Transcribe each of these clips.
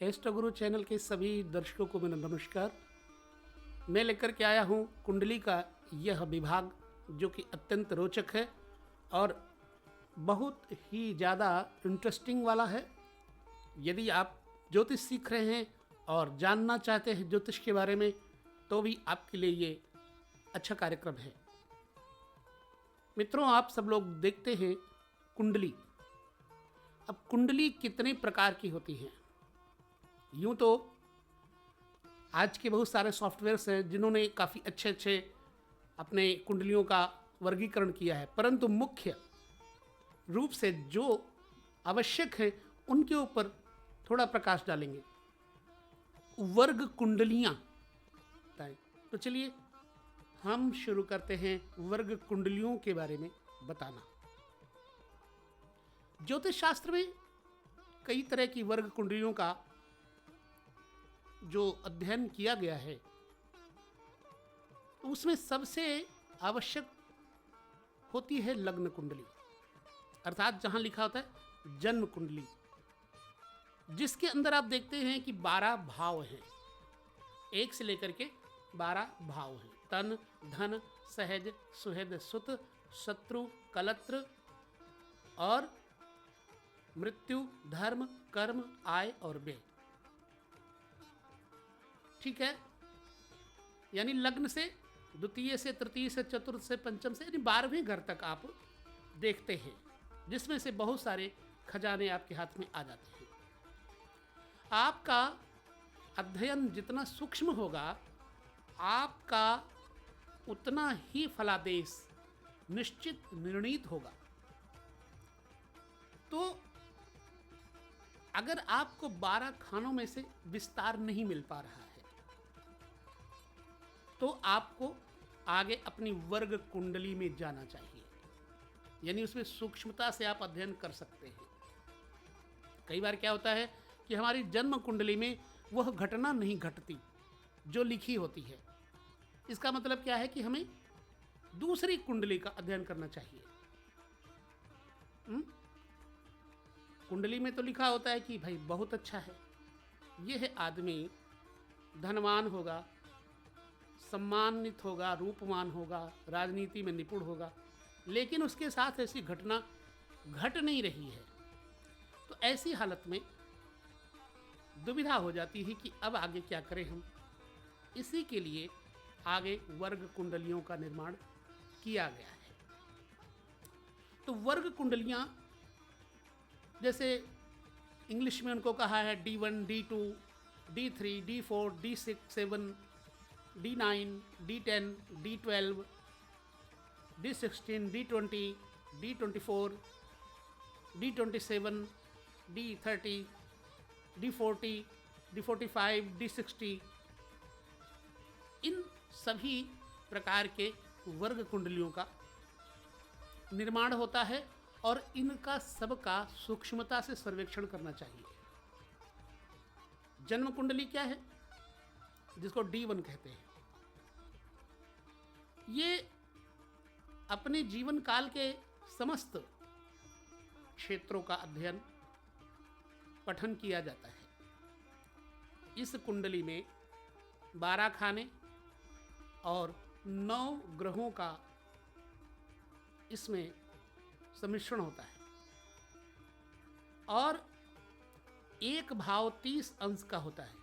Astro गुरु channel के सभी दर्शकों को मेरा नमस्कार। मैं लेकर के आया हूँ कुंडली का यह विभाग जो कि अत्यंत रोचक है और बहुत ही ज़्यादा इंटरेस्टिंग वाला है। यदि आप ज्योतिष सीख रहे हैं और जानना चाहते हैं ज्योतिष के बारे में तो भी आपके लिए ये अच्छा कार्यक्रम है। मित्रों, आप सब लोग देखते हैं कुंडली। अब कुंडली कितने प्रकार की होती है? यूं तो आज के बहुत सारे सॉफ्टवेयर्स हैं जिन्होंने काफ़ी अच्छे अपने कुंडलियों का वर्गीकरण किया है, परंतु मुख्य रूप से जो आवश्यक है उनके ऊपर थोड़ा प्रकाश डालेंगे। वर्ग कुंडलियां बताएं। तो चलिए हम शुरू करते हैं वर्ग कुंडलियों के बारे में बताना। ज्योतिष शास्त्र में कई तरह की वर्ग कुंडलियों का जो अध्ययन किया गया है तो उसमें सबसे आवश्यक होती है लग्न कुंडली, अर्थात जहां लिखा होता है जन्म कुंडली, जिसके अंदर आप देखते हैं कि 12 भाव हैं। 1 से लेकर के 12 भाव हैं। तन, धन, सहज, सुहद, सुत, शत्रु, कलत्र और मृत्यु, धर्म, कर्म, आय और व्यय। ठीक है, यानी लग्न से द्वितीय से तृतीय से चतुर्थ से पंचम से यानी 12वें घर तक आप देखते हैं, जिसमें से बहुत सारे खजाने आपके हाथ में आ जाते हैं। आपका अध्ययन जितना सूक्ष्म होगा आपका उतना ही फलादेश निश्चित निर्णीत होगा। तो अगर आपको 12 खानों में से विस्तार नहीं मिल पा रहा है तो आपको आगे अपनी वर्ग कुंडली में जाना चाहिए, यानी उसमें सूक्ष्मता से आप अध्ययन कर सकते हैं। कई बार क्या होता है कि हमारी जन्म कुंडली में वह घटना नहीं घटती जो लिखी होती है। इसका मतलब क्या है कि हमें दूसरी कुंडली का अध्ययन करना चाहिए। कुंडली में तो लिखा होता है कि भाई बहुत अच्छा है, यह आदमी धनवान होगा, सम्मानित होगा, रूपवान होगा, राजनीति में निपुण होगा, लेकिन उसके साथ ऐसी घटना घट नहीं रही है। तो ऐसी हालत में दुविधा हो जाती है कि अब आगे क्या करें हम। इसी के लिए आगे वर्ग कुंडलियों का निर्माण किया गया है। तो वर्ग कुंडलियां जैसे इंग्लिश में उनको कहा है D1, D2, D3, D4, D6, 7, D9, D10, D12, D16, D20, D24, D27, D30, D40, D45, D60, इन सभी प्रकार के वर्ग कुंडलियों का निर्माण होता है और इनका सबका सूक्ष्मता से सर्वेक्षण करना चाहिए। जन्म कुंडली क्या है, जिसको D1 कहते हैं, ये अपने जीवन काल के समस्त क्षेत्रों का अध्ययन पठन किया जाता है। इस कुंडली में 12 खाने और 9 ग्रहों का इसमें सम्मिश्रण होता है और एक भाव 30 अंश का होता है।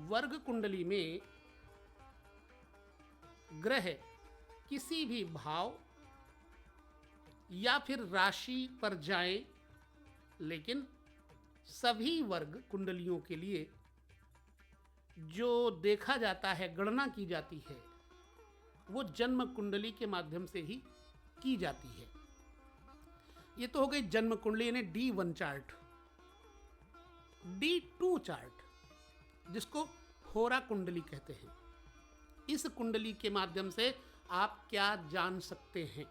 वर्ग कुंडली में ग्रह किसी भी भाव या फिर राशि पर जाएं, लेकिन सभी वर्ग कुंडलियों के लिए जो देखा जाता है, गणना की जाती है, वो जन्म कुंडली के माध्यम से ही की जाती है। ये तो हो गई जन्म कुंडली यानी D1 चार्ट। D2 चार्ट जिसको होरा कुंडली कहते हैं, इस कुंडली के माध्यम से आप क्या जान सकते हैं?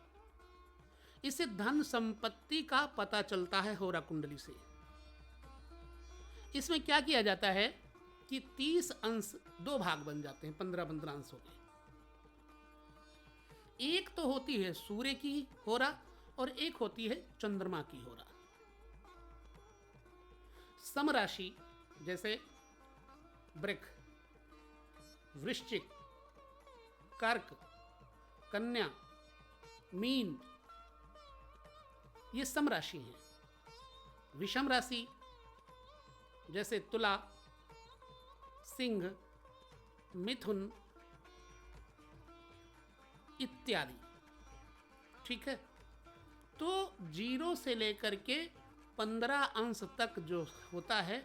इससे धन संपत्ति का पता चलता है होरा कुंडली से। इसमें क्या किया जाता है कि 30 अंश 2 भाग बन जाते हैं, 15-15 अंश हो गए। एक तो होती है सूर्य की होरा और एक होती है चंद्रमा की होरा। समराशि जैसे वृक, वृश्चिक, कर्क, कन्या, मीन, ये समराशि हैं। विषम राशि जैसे तुला, सिंह, मिथुन इत्यादि। ठीक है, तो 0 से लेकर के 15 अंश तक जो होता है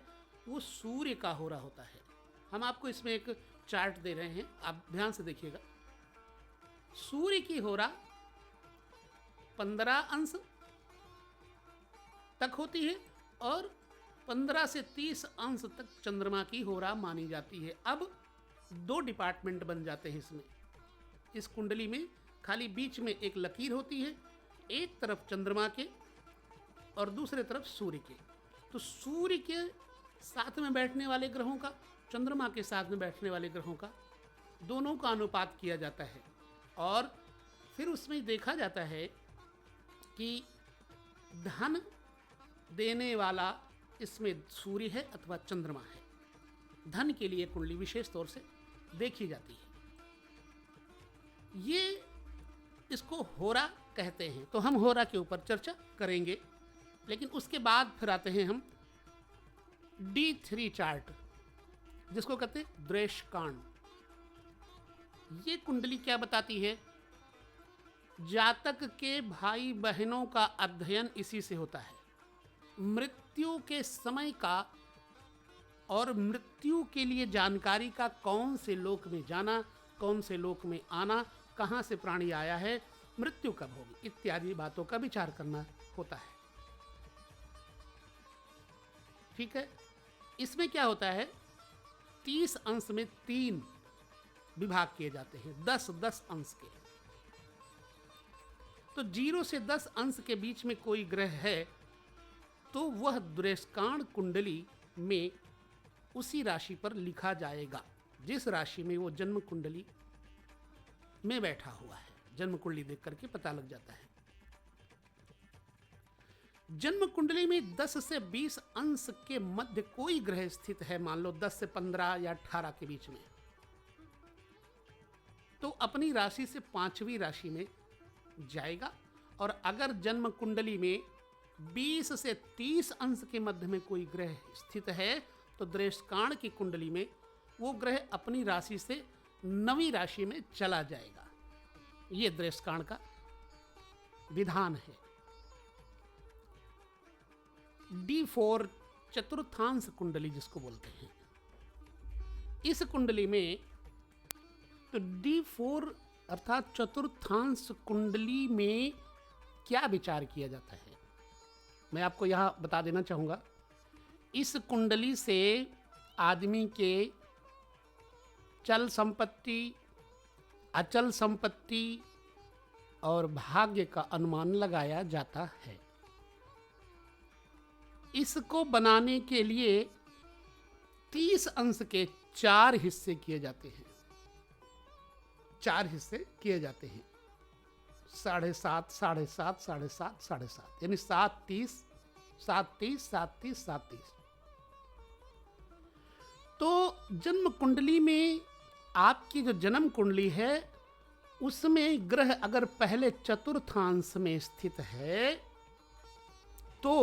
वो सूर्य का हो रहा होता है। हम आपको इसमें एक चार्ट दे रहे हैं, आप ध्यान से देखिएगा। सूर्य की होरा 15 अंश तक होती है और 15 से 30 अंश तक चंद्रमा की होरा मानी जाती है। अब 2 डिपार्टमेंट बन जाते हैं इसमें। इस कुंडली में खाली बीच में एक लकीर होती है, एक तरफ चंद्रमा के और दूसरे तरफ सूर्य के। तो सूर्य के साथ में बैठने वाले ग्रहों का, चंद्रमा के साथ में बैठने वाले ग्रहों का, दोनों का अनुपात किया जाता है और फिर उसमें देखा जाता है कि धन देने वाला इसमें सूर्य है अथवा चंद्रमा है। धन के लिए कुंडली विशेष तौर से देखी जाती है। ये इसको होरा कहते हैं, तो हम होरा के ऊपर चर्चा करेंगे, लेकिन उसके बाद फिर आते हैं हम D3 चार्ट, जिसको कहते हैं द्वेषकांड। ये कुंडली क्या बताती है? जातक के भाई बहनों का अध्ययन इसी से होता है। मृत्यु के समय का और मृत्यु के लिए जानकारी का, कौन से लोक में जाना, कौन से लोक में आना, कहाँ से प्राणी आया है, मृत्यु कब होगी, इत्यादि बातों का विचार करना होता है। ठीक है, इसमें क्या होता है, 30 अंश में 3 विभाग किए जाते हैं, 10-10 अंश के। तो 0 से 10 अंश के बीच में कोई ग्रह है तो वह द्वेषकांड कुंडली में उसी राशि पर लिखा जाएगा जिस राशि में वो जन्म कुंडली में बैठा हुआ है। जन्म कुंडली देख करके पता लग जाता है। जन्म कुंडली में 10 से 20 अंश के मध्य कोई ग्रह स्थित है, मान लो 10 से 15 या 18 के बीच में, तो अपनी राशि से 5वीं राशि में जाएगा। और अगर जन्म कुंडली में 20 से 30 अंश के मध्य में कोई ग्रह स्थित है तो द्वेषकांड की कुंडली में वो ग्रह अपनी राशि से 9वीं राशि में चला जाएगा। ये द्वेषकांड का विधान है। D4 चतुर्थांश कुंडली जिसको बोलते हैं, इस कुंडली में तो D4 अर्थात चतुर्थांश कुंडली में क्या विचार किया जाता है, मैं आपको यहाँ बता देना चाहूँगा। इस कुंडली से आदमी के चल संपत्ति, अचल संपत्ति और भाग्य का अनुमान लगाया जाता है। इसको बनाने के लिए 30 अंश के 4 हिस्से किए जाते हैं। 4 हिस्से किए जाते हैं, 7.5, 7.5, 7.5, 7.5, यानी 7, 30, 7, 30, 7, 30, 7, 30। तो जन्म कुंडली में आपकी जो जन्म कुंडली है उसमें ग्रह अगर पहले चतुर्थांश में स्थित है तो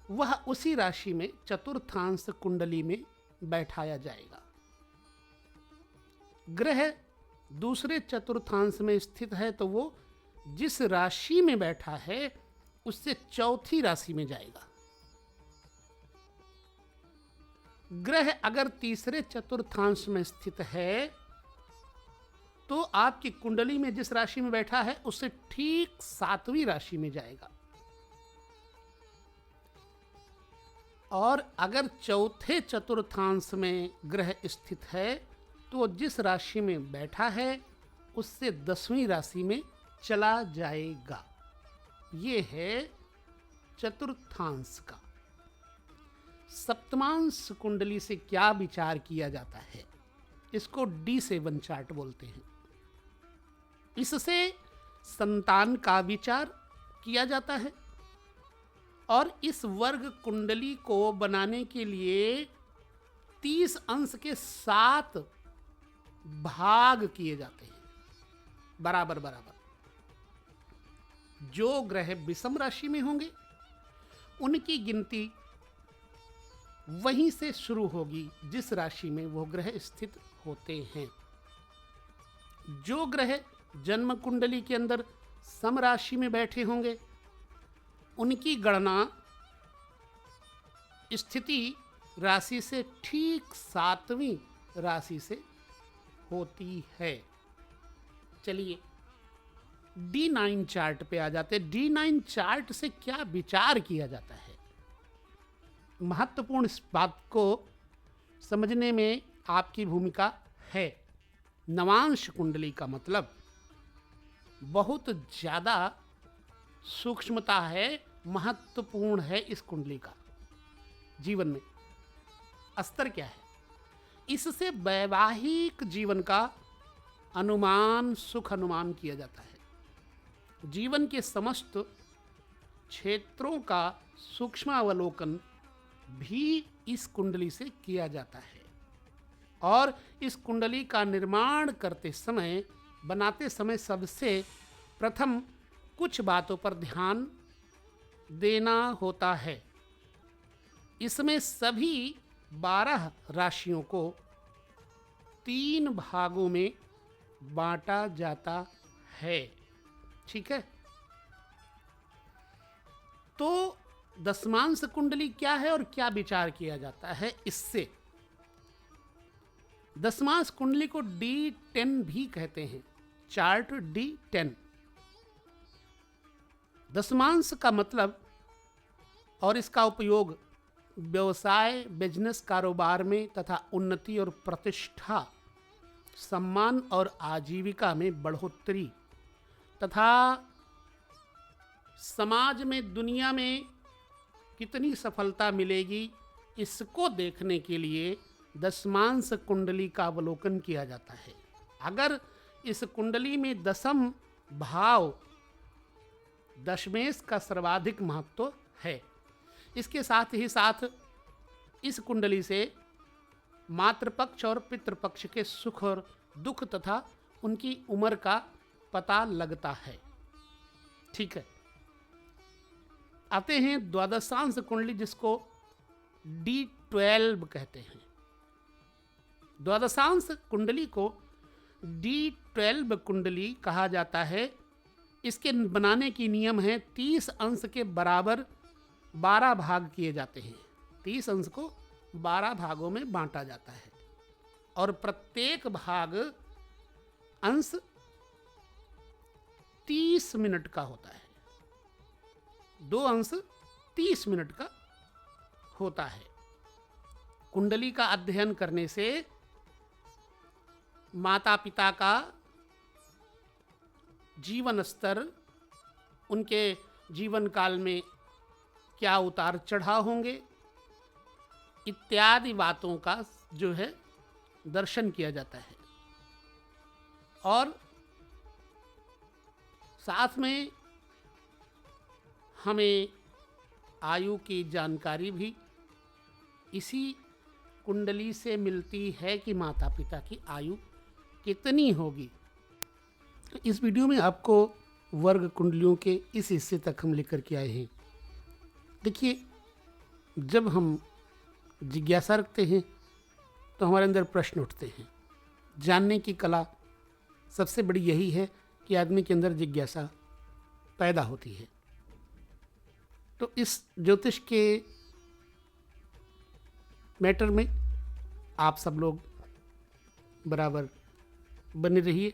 वह उसी राशि में चतुर्थांश कुंडली में बैठाया जाएगा। ग्रह दूसरे चतुर्थांश में स्थित है तो वो जिस राशि में बैठा है उससे चौथी राशि में जाएगा। ग्रह अगर तीसरे चतुर्थांश में स्थित है तो आपकी कुंडली में जिस राशि में बैठा है उससे ठीक 7वीं राशि में जाएगा। और अगर चौथे चतुर्थांश में ग्रह स्थित है तो जिस राशि में बैठा है उससे 10वीं राशि में चला जाएगा। ये है चतुर्थांश का। सप्तमांश कुंडली से क्या विचार किया जाता है, इसको D7 चार्ट बोलते हैं। इससे संतान का विचार किया जाता है और इस वर्ग कुंडली को बनाने के लिए 30 अंश के 7 भाग किए जाते हैं, बराबर बराबर। जो ग्रह विषम राशि में होंगे उनकी गिनती वहीं से शुरू होगी जिस राशि में वो ग्रह स्थित होते हैं। जो ग्रह जन्म कुंडली के अंदर सम राशि में बैठे होंगे उनकी गणना स्थिति राशि से ठीक 7वीं राशि से होती है। चलिए D9 चार्ट पे आ जाते हैं। D9 चार्ट से क्या विचार किया जाता है, महत्वपूर्ण इस बात को समझने में आपकी भूमिका है। नवांश कुंडली का मतलब बहुत ज़्यादा सूक्ष्मता है, महत्वपूर्ण है इस कुंडली का जीवन में। स्तर क्या है, इससे वैवाहिक जीवन का अनुमान, सुख अनुमान किया जाता है। जीवन के समस्त क्षेत्रों का सूक्ष्म अवलोकन भी इस कुंडली से किया जाता है। और इस कुंडली का निर्माण करते समय, बनाते समय सबसे प्रथम कुछ बातों पर ध्यान देना होता है। इसमें सभी 12 राशियों को 3 भागों में बांटा जाता है। ठीक है, तो दशमांश कुंडली क्या है और क्या विचार किया जाता है इससे। दशमांश कुंडली को D10 भी कहते हैं, चार्ट D10। दशमांश का मतलब और इसका उपयोग व्यवसाय, बिजनेस, कारोबार में तथा उन्नति और प्रतिष्ठा, सम्मान और आजीविका में बढ़ोतरी तथा समाज में, दुनिया में कितनी सफलता मिलेगी, इसको देखने के लिए दशमांश कुंडली का अवलोकन किया जाता है। अगर इस कुंडली में दशम भाव, दशमेश का सर्वाधिक महत्व है। इसके साथ ही साथ इस कुंडली से मातृपक्ष और पितृपक्ष के सुख और दुख तथा उनकी उम्र का पता लगता है। ठीक है, आते हैं द्वादशांश कुंडली, जिसको D12 कहते हैं। द्वादशांश कुंडली को D12 कुंडली कहा जाता है। इसके बनाने की नियम है 30 अंश के बराबर 12 भाग किए जाते हैं। 30 अंश को 12 भागों में बांटा जाता है और प्रत्येक भाग अंश 30 मिनट का होता है। 2 अंश 30 मिनट का होता है। कुंडली का अध्ययन करने से माता पिता का जीवन स्तर, उनके जीवन काल में क्या उतार चढ़ाव होंगे, इत्यादि बातों का जो है दर्शन किया जाता है। और साथ में हमें आयु की जानकारी भी इसी कुंडली से मिलती है कि माता पिता की आयु कितनी होगी। इस वीडियो में आपको वर्ग कुंडलियों के इस हिस्से तक हम लेकर के आए हैं। देखिए, जब हम जिज्ञासा रखते हैं तो हमारे अंदर प्रश्न उठते हैं। जानने की कला सबसे बड़ी यही है कि आदमी के अंदर जिज्ञासा पैदा होती है। तो इस ज्योतिष के मैटर में आप सब लोग बराबर बने रहिए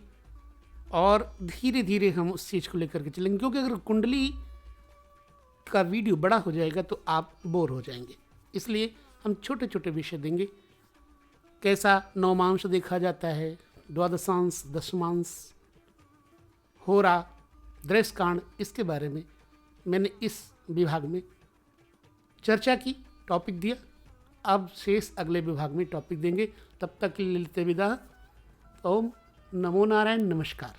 और धीरे धीरे हम उस चीज़ को लेकर के चलेंगे, क्योंकि अगर कुंडली का वीडियो बड़ा हो जाएगा तो आप बोर हो जाएंगे। इसलिए हम छोटे छोटे विषय देंगे। कैसा नवमांश देखा जाता है, द्वादशांश, दशमांश, होरा, दृष्टकांड, इसके बारे में मैंने इस विभाग में चर्चा की, टॉपिक दिया। अब शेष अगले विभाग में टॉपिक देंगे। तब तक के लिए लेते विदा। ओम नमो नारायण, नमस्कार।